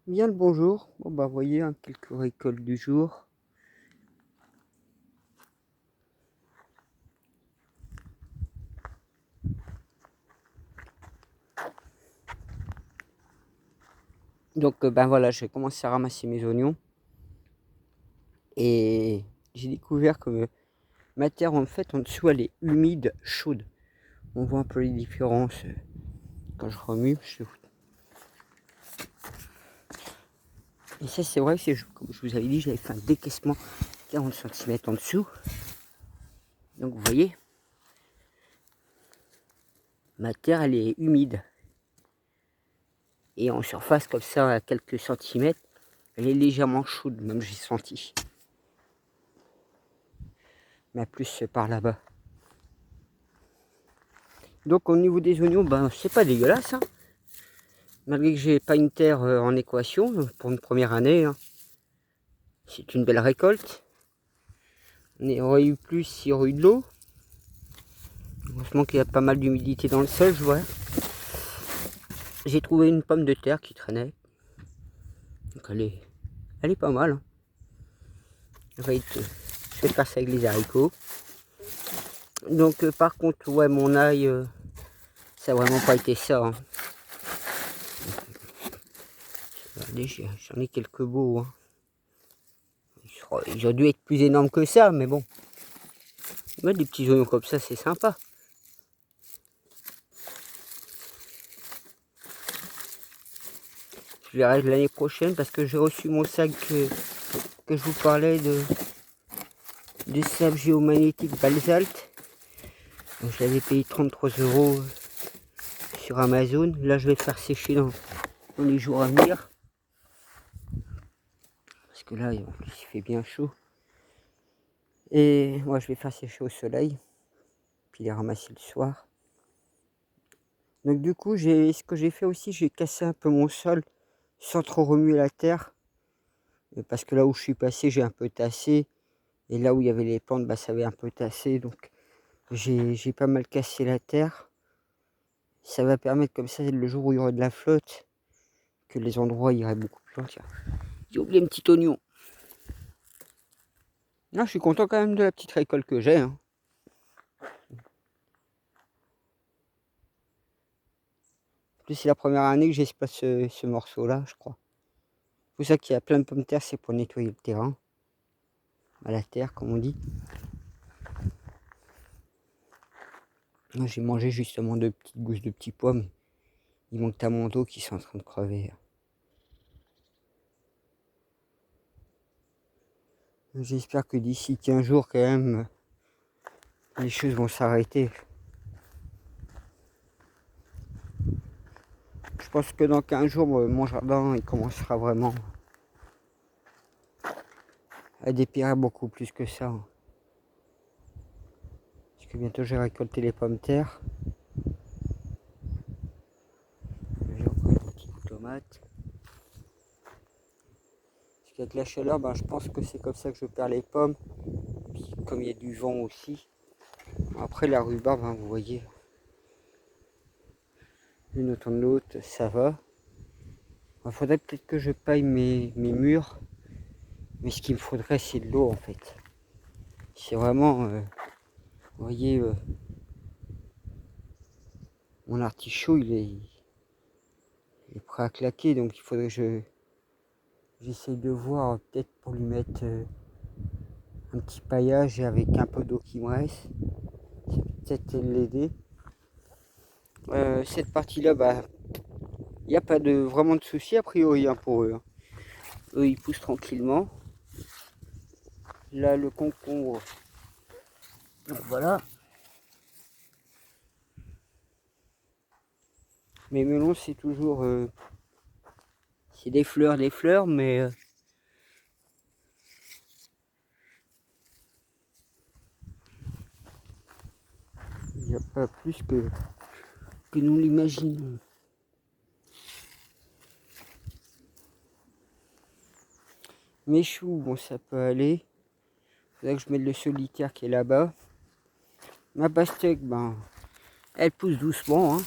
Bien le bonjour. Bon bah voyez quelques récoltes du jour. Donc ben voilà, j'ai commencé à ramasser mes oignons et j'ai découvert que ma terre en fait en dessous elle est humide, chaude. On voit un peu les différences quand je remue. Et ça c'est vrai que comme je vous avais dit, j'avais fait un décaissement 40 cm en dessous. Donc vous voyez, ma terre elle est humide. Et en surface comme ça à quelques centimètres, elle est légèrement chaude, même j'ai senti. Mais plus par là-bas. Donc au niveau des oignons, ben c'est pas dégueulasse, hein. Malgré que j'ai pas une terre en équation pour une première année, hein. C'est une belle récolte. On aurait eu plus s'il y aurait eu de l'eau. Heureusement qu'il y a pas mal d'humidité dans le sol, je vois. J'ai trouvé une pomme de terre qui traînait. Donc elle est pas mal, hein. Je vais faire ça avec les haricots. Donc par contre, ouais, mon ail, ça n'a vraiment pas été ça, hein. Regardez, j'en ai quelques beaux, hein. Ils auraient dû être plus énormes que ça, mais bon. Ouais, des petits oignons comme ça, c'est sympa. Je verrai l'année prochaine parce que j'ai reçu mon sac que je vous parlais de sable géomagnétique basalte. Donc, je l'avais payé 33 € sur Amazon. Là, je vais le faire sécher dans les jours à venir. Parce que là, en plus, il fait bien chaud. Et moi, je vais faire sécher au soleil. Puis les ramasser le soir. Donc du coup, ce que j'ai fait aussi, j'ai cassé un peu mon sol sans trop remuer la terre. Parce que là où je suis passé, j'ai un peu tassé. Et là où il y avait les plantes, bah, ça avait un peu tassé. Donc j'ai pas mal cassé la terre. Ça va permettre comme ça, le jour où il y aura de la flotte, que les endroits iraient beaucoup plus loin. Tiens, j'ai oublié un petit oignon. Non, je suis content quand même de la petite récolte que j'ai, hein. En plus, c'est la première année que j'espace ce morceau-là, je crois. C'est pour ça qu'il y a plein de pommes de terre, c'est pour nettoyer le terrain. À la terre, comme on dit. J'ai mangé justement 2 petites gousses de petits pois, mais il manque ta manteau qui sont en train de crever. J'espère que d'ici 15 jours, quand même, les choses vont s'arrêter. Je pense que dans 15 jours, mon jardin il commencera vraiment à dépérir beaucoup plus que ça. Parce que bientôt j'ai récolté les pommes de terre. J'ai encore une petite tomate. Parce qu'avec la chaleur, ben, je pense que c'est comme ça que je perds les pommes. Puis comme il y a du vent aussi. Après la rhubarbe, hein, vous voyez, l'une autant de l'autre, ça va. Il faudrait peut-être que je paille mes murs. Mais ce qu'il me faudrait, c'est de l'eau en fait. C'est vraiment, vous voyez, mon artichaut, il est prêt à claquer. Donc il faudrait que j'essaye de voir peut-être pour lui mettre un petit paillage avec un peu d'eau qui me reste. Ça peut peut-être l'aider. Cette partie-là, bah, il n'y a pas vraiment de souci a priori, hein, pour eux, hein. Eux, ils poussent tranquillement. Là, le concombre, donc voilà. Mes melons, c'est toujours, c'est des fleurs, mais il n'y a pas plus que nous l'imaginons. Mes choux, bon, ça peut aller. Il faudrait que je mette le solitaire qui est là-bas. Ma pastèque, ben, elle pousse doucement, hein,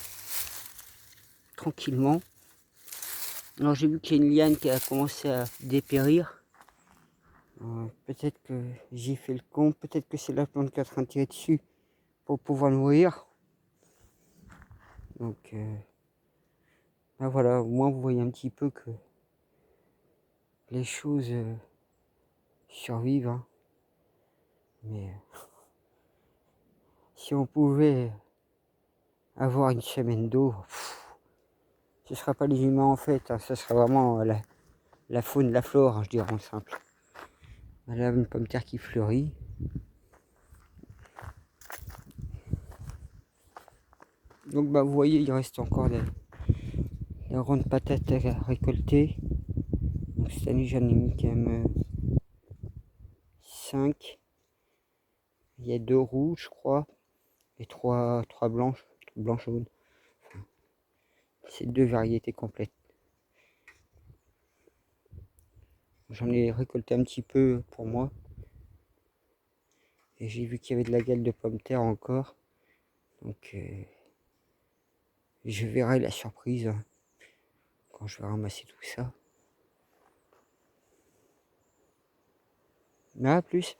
tranquillement. Alors j'ai vu qu'il y a une liane qui a commencé à dépérir. Peut-être que j'ai fait le con, peut-être que c'est la plante qui est en train de tirer dessus pour pouvoir nourrir. Donc ben voilà, au moins vous voyez un petit peu que les choses survivent. Hein. Mais si on pouvait avoir une semaine d'eau, ce ne sera pas les humains en fait, hein, ce sera vraiment la faune, la flore, hein, je dirais en simple. Là, une pomme de terre qui fleurit. Donc bah vous voyez, il reste encore des grandes patates à récolter. Donc cette année j'en ai mis quand même 5. Il y a 2 rouges je crois. Et 3 blanches, blanches jaunes. C'est 2 variétés complètes. J'en ai récolté un petit peu pour moi. Et j'ai vu qu'il y avait de la gale de pommes de terre encore. Donc je verrai la surprise hein, quand je vais ramasser tout ça. Mais à plus.